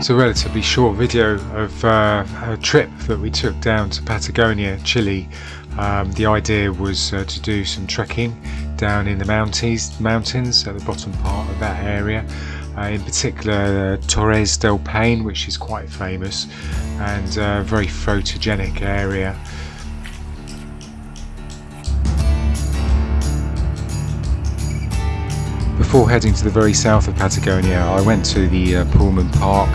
It's a relatively short video of a trip that we took down to Patagonia, Chile. The idea was to do some trekking down in the mountains at the bottom part of that area. In particular, Torres del Paine, which is quite famous and a very photogenic area. Before heading to the very south of Patagonia, I went to the Pullman Park,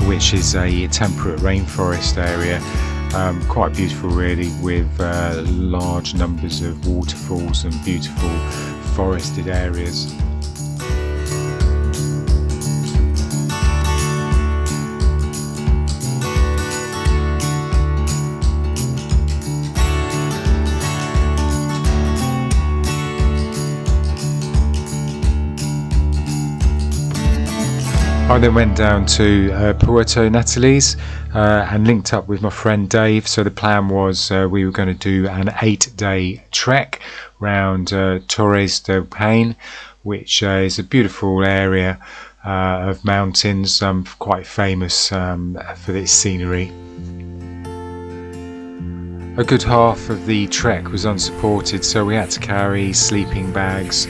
which is a temperate rainforest area. Quite beautiful really, with large numbers of waterfalls and beautiful forested areas. I then went down to Puerto Natales and linked up with my friend Dave. So the plan was we were going to do an 8-day trek round Torres del Paine, which is a beautiful area of mountains, quite famous for its scenery. A good half of the trek was unsupported, so we had to carry sleeping bags,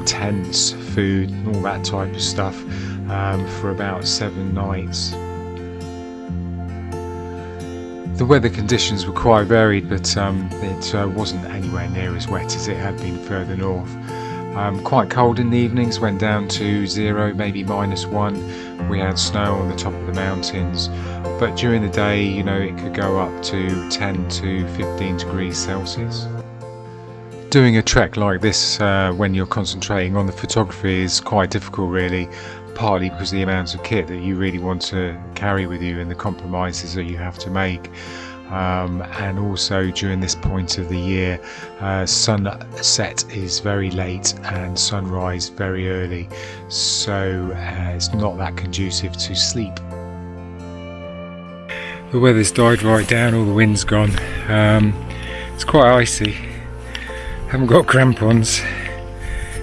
tents, food, and all that type of stuff for about 7 nights. The weather conditions were quite varied, but it wasn't anywhere near as wet as it had been further north. Quite cold in the evenings, went down to 0, maybe -1. We had snow on the top of the mountains, but during the day, you know, it could go up to 10 to 15 degrees Celsius. Doing a trek like this when you're concentrating on the photography is quite difficult really, partly because of the amount of kit that you really want to carry with you and the compromises that you have to make. And also during this point of the year, sunset is very late and sunrise very early, so it's not that conducive to sleep. The weather's died right down, all the wind's gone. It's quite icy. Haven't got crampons,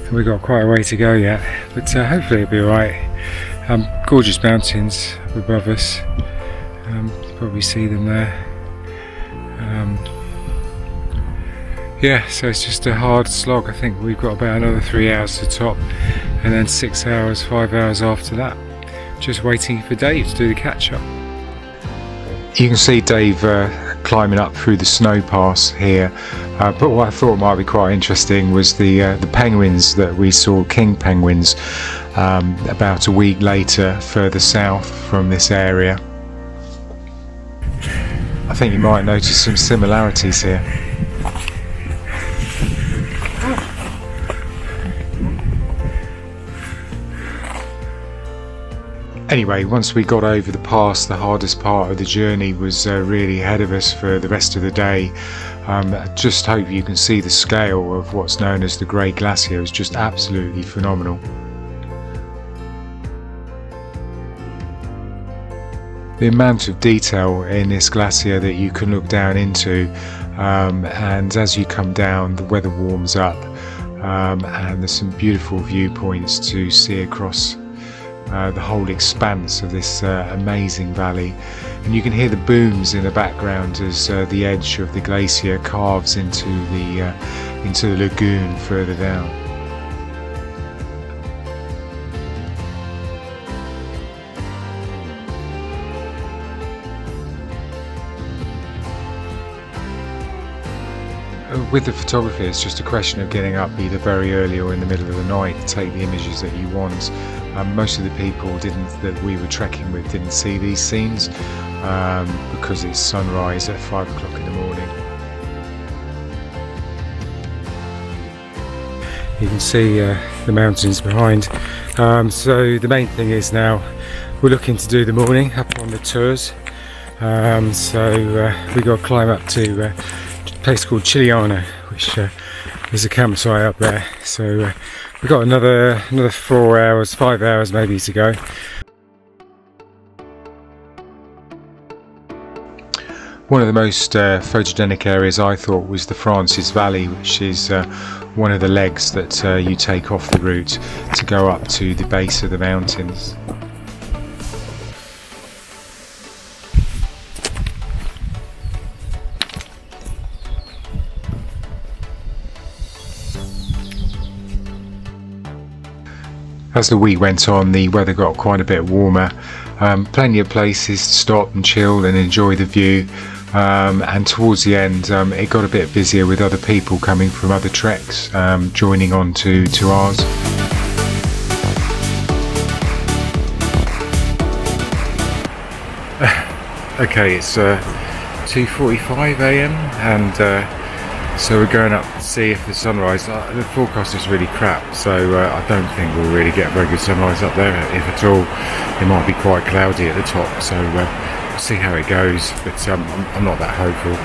and we've got quite a way to go yet, but hopefully it'll be alright. Gorgeous mountains up above us, you probably see them there. Yeah, so it's just a hard slog. I think we've got about another 3 hours to top, and then 6 hours, 5 hours after that. Just waiting for Dave to do the catch up. You can see Dave climbing up through the snow pass here, but what I thought might be quite interesting was the penguins that we saw, king penguins, about a week later further south from this area. I think you might notice some similarities here. Anyway, once we got over the pass, the hardest part of the journey was really ahead of us for the rest of the day. I just hope you can see the scale of what's known as the Great Glacier. It's just absolutely phenomenal. The amount of detail in this glacier that you can look down into, and as you come down the weather warms up, and there's some beautiful viewpoints to see across the whole expanse of this amazing valley, and you can hear the booms in the background as the edge of the glacier carves into the lagoon further down. With the photography, it's just a question of getting up either very early or in the middle of the night to take the images that you want. Most of the people that we were trekking with didn't see these scenes because it's sunrise at 5 o'clock in the morning. You can see the mountains behind. So the main thing is now we're looking to do the morning up on the tours. So we got to climb up to a place called Chiliana, which is a campsite up there. So we've got another 4 hours, 5 hours maybe to go. One of the most photogenic areas I thought was the Francis Valley, which is one of the legs that you take off the route to go up to the base of the mountains. As the week went on, the weather got quite a bit warmer. Plenty of places to stop and chill and enjoy the view. And towards the end, it got a bit busier with other people coming from other treks, joining on to ours. Okay, it's 2:45 a.m. and so we're going up to see if the sunrise. The forecast is really crap, so I don't think we'll really get a very good sunrise up there, if at all. It might be quite cloudy at the top, so we'll see how it goes. But I'm not that hopeful.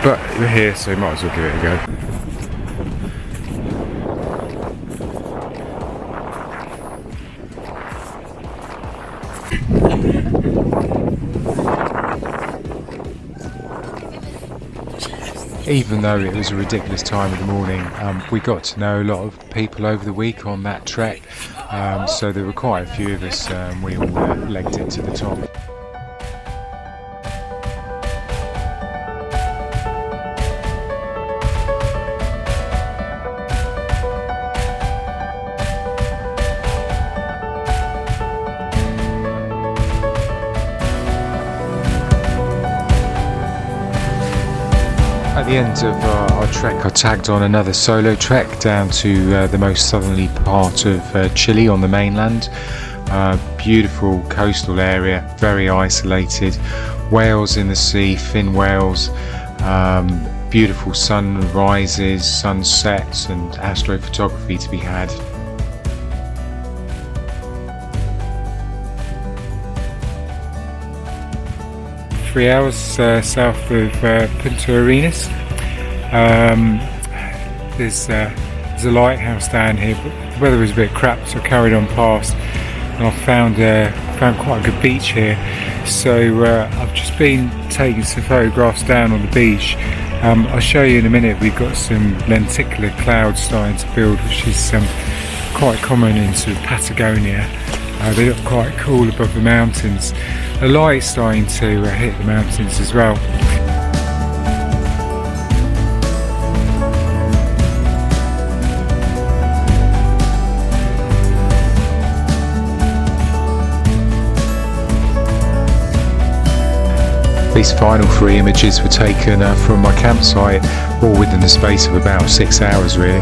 But we're here, so might as well give it a go. Even though it was a ridiculous time of the morning, we got to know a lot of people over the week on that trek, so there were quite a few of us. We all legged it to the top. At the end of our trek, I tagged on another solo trek down to the most southerly part of Chile on the mainland. Beautiful coastal area, very isolated, whales in the sea, fin whales, beautiful sunrises, sunsets and astrophotography to be had. Three hours south of Punta Arenas. There's a lighthouse down here, but the weather was a bit crap, so I carried on past, and I found quite a good beach here. So I've just been taking some photographs down on the beach. I'll show you in a minute. We've got some lenticular clouds starting to build, which is quite common in sort of Patagonia. They look quite cool above the mountains. The light's starting to hit the mountains as well. These final three images were taken from my campsite, all within the space of about 6 hours really.